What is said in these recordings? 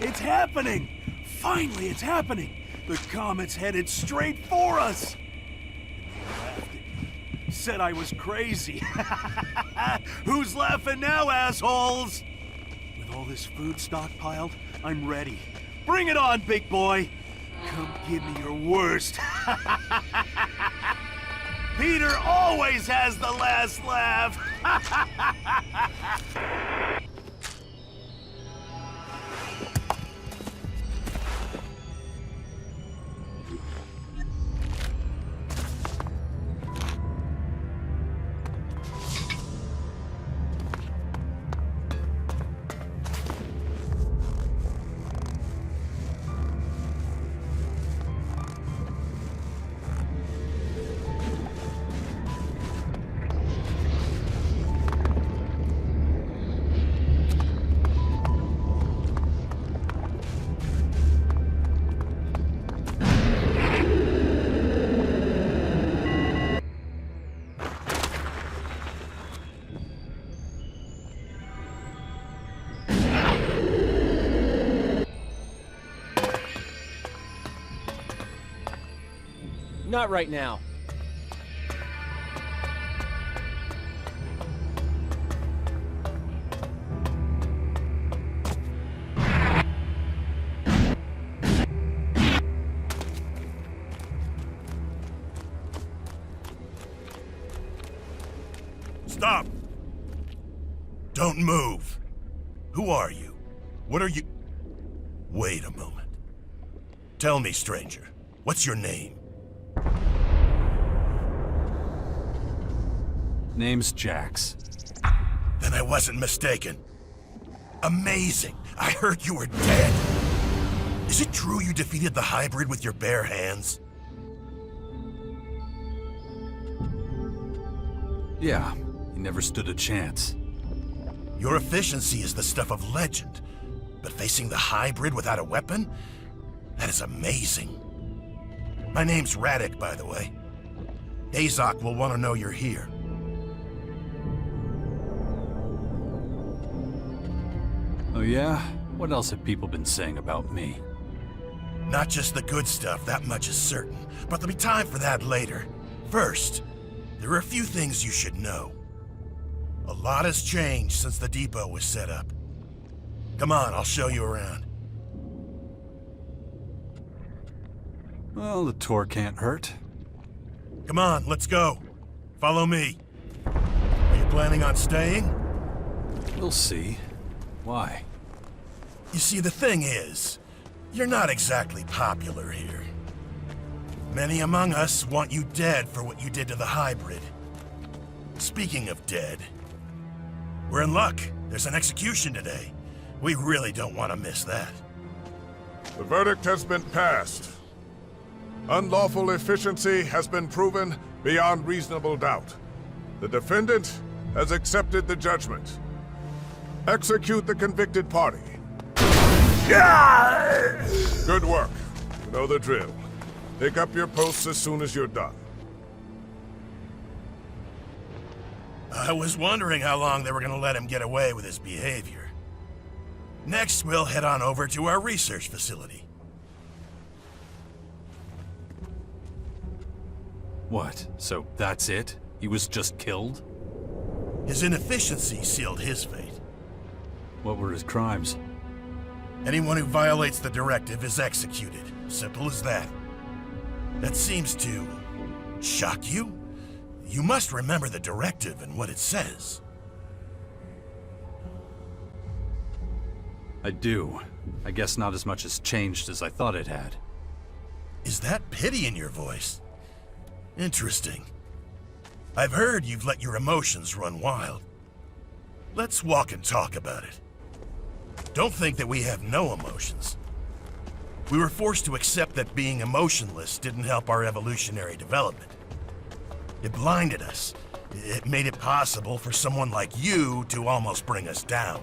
It's happening! Finally, it's happening! The comet's headed straight for us! Said I was crazy. Who's laughing now, assholes? With all this food stockpiled, I'm ready. Bring it on, big boy! Come give me your worst. Peter always has the last laugh! Not right now. Stop! Don't move. Who are you? What are you... Wait a moment. Tell me, stranger, what's your name? Name's Jax. Then I wasn't mistaken. Amazing! I heard you were dead. Is it true you defeated the hybrid with your bare hands? Yeah, he never stood a chance. Your efficiency is the stuff of legend, but facing the hybrid without a weapon? That is amazing. My name's Radek, by the way. Azok will want to know you're here. Oh yeah? What else have people been saying about me? Not just the good stuff, that much is certain. But there'll be time for that later. First, there are a few things you should know. A lot has changed since the depot was set up. Come on, I'll show you around. Well, the tour can't hurt. Come on, let's go. Follow me. Are you planning on staying? We'll see. Why? You see, the thing is, you're not exactly popular here. Many among us want you dead for what you did to the hybrid. Speaking of dead, we're in luck. There's an execution today. We really don't want to miss that. The verdict has been passed. Unlawful efficiency has been proven beyond reasonable doubt. The defendant has accepted the judgment. Execute the convicted party. Good work. You know the drill. Pick up your posts as soon as you're done. I was wondering how long they were going to let him get away with his behavior. Next, we'll head on over to our research facility. What? So that's it? He was just killed? His inefficiency sealed his fate. What were his crimes? Anyone who violates the directive is executed. Simple as that. That seems to shock you? You must remember the directive and what it says. I do. I guess not as much has changed as I thought it had. Is that pity in your voice? Interesting. I've heard you've let your emotions run wild. Let's walk and talk about it. Don't think that we have no emotions. We were forced to accept that being emotionless didn't help our evolutionary development. It blinded us. It made it possible for someone like you to almost bring us down.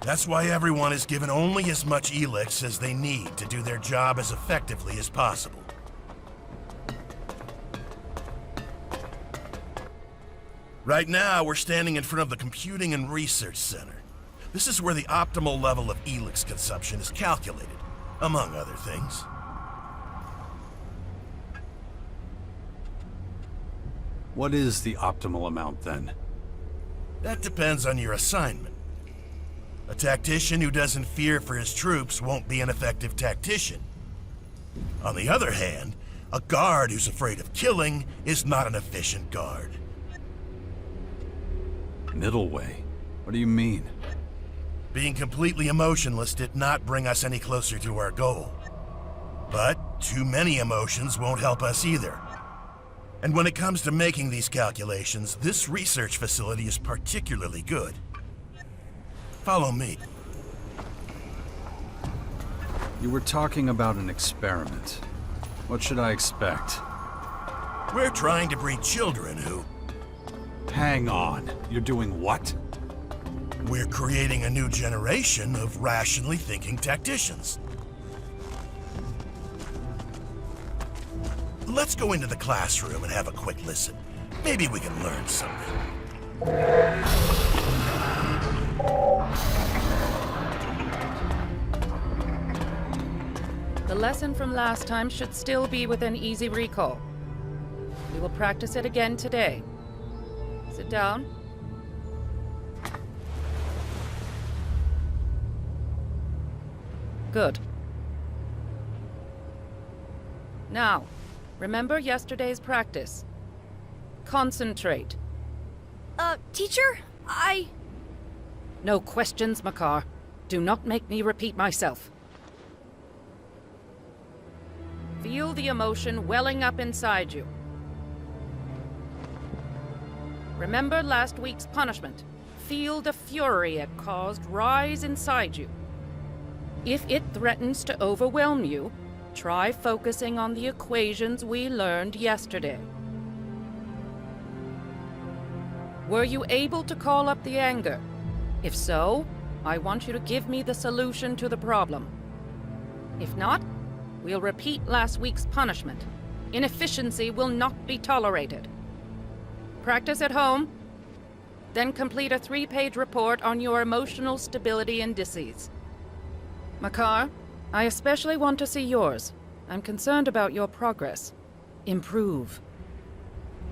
That's why everyone is given only as much ELEX as they need to do their job as effectively as possible. Right now, we're standing in front of the Computing and Research Center. This is where the optimal level of ELEX consumption is calculated, among other things. What is the optimal amount, then? That depends on your assignment. A tactician who doesn't fear for his troops won't be an effective tactician. On the other hand, a guard who's afraid of killing is not an efficient guard. Middle way? What do you mean? Being completely emotionless did not bring us any closer to our goal. But too many emotions won't help us either. And when it comes to making these calculations, this research facility is particularly good. Follow me. You were talking about an experiment. What should I expect? We're trying to breed children who... Hang on. You're doing what? We're creating a new generation of rationally thinking tacticians. Let's go into the classroom and have a quick listen. Maybe we can learn something. The lesson from last time should still be within easy recall. We will practice it again today. Sit down. Good. Now, remember yesterday's practice. Concentrate. Teacher? No questions, Makar. Do not make me repeat myself. Feel the emotion welling up inside you. Remember last week's punishment. Feel the fury it caused rise inside you. If it threatens to overwhelm you, try focusing on the equations we learned yesterday. Were you able to call up the anger? If so, I want you to give me the solution to the problem. If not, we'll repeat last week's punishment. Inefficiency will not be tolerated. Practice at home, then complete a 3-page report on your emotional stability indices. Makar, I especially want to see yours. I'm concerned about your progress. Improve.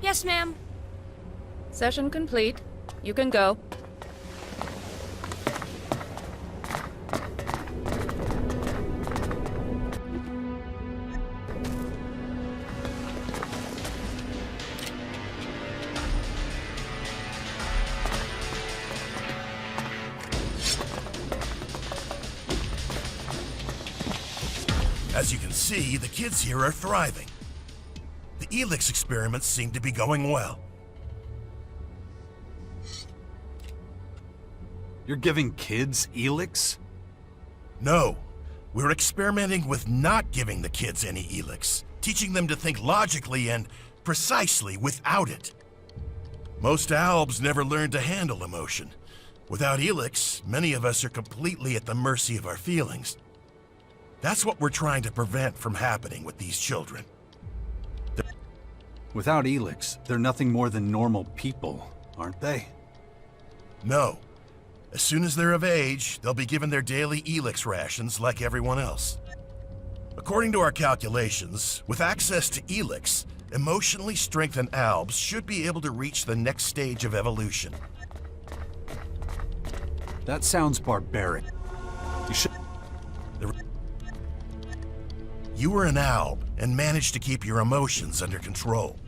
Yes, ma'am. Session complete. You can go. As you can see, the kids here are thriving. The ELEX experiments seem to be going well. You're giving kids ELEX? No, we're experimenting with not giving the kids any ELEX, teaching them to think logically and precisely without it. Most albs never learn to handle emotion. Without ELEX, many of us are completely at the mercy of our feelings. That's what we're trying to prevent from happening with these children. Without ELEX, they're nothing more than normal people, aren't they? No. As soon as they're of age, they'll be given their daily ELEX rations like everyone else. According to our calculations, with access to ELEX, emotionally strengthened albs should be able to reach the next stage of evolution. That sounds barbaric. You should... You were an alb and managed to keep your emotions under control.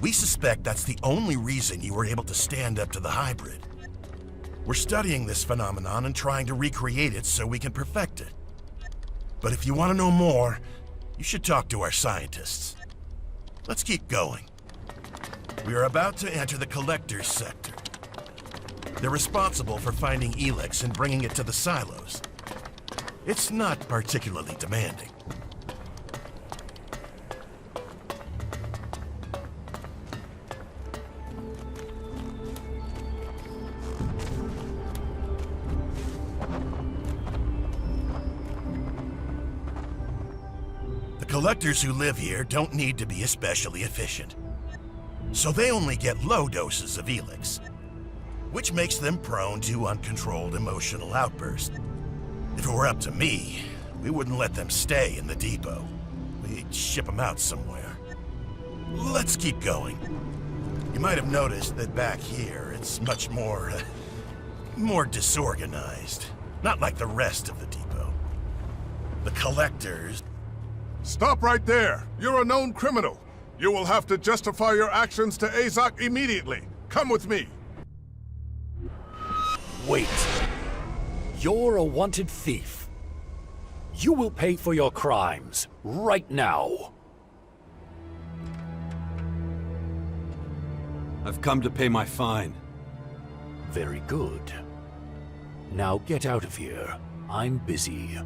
We suspect that's the only reason you were able to stand up to the hybrid. We're studying this phenomenon and trying to recreate it so we can perfect it. But if you want to know more, you should talk to our scientists. Let's keep going. We are about to enter the collector's sector. They're responsible for finding ELEX and bringing it to the silos. It's not particularly demanding. Collectors who live here don't need to be especially efficient. So they only get low doses of ELEX, which makes them prone to uncontrolled emotional outbursts. If it were up to me, we wouldn't let them stay in the depot. We'd ship them out somewhere. Let's keep going. You might have noticed that back here, it's much more disorganized. Not like the rest of the depot. The collectors... Stop right there! You're a known criminal! You will have to justify your actions to Azok immediately! Come with me! Wait. You're a wanted thief. You will pay for your crimes, right now. I've come to pay my fine. Very good. Now get out of here. I'm busy.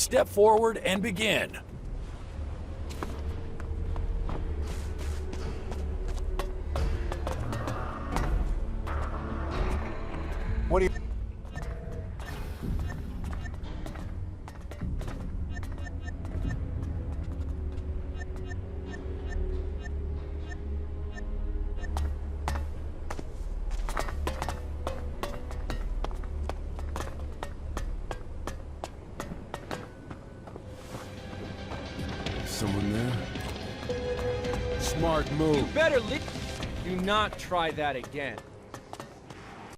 step forward and begin. What do you... Someone there? Smart move. You better leave. Do not try that again.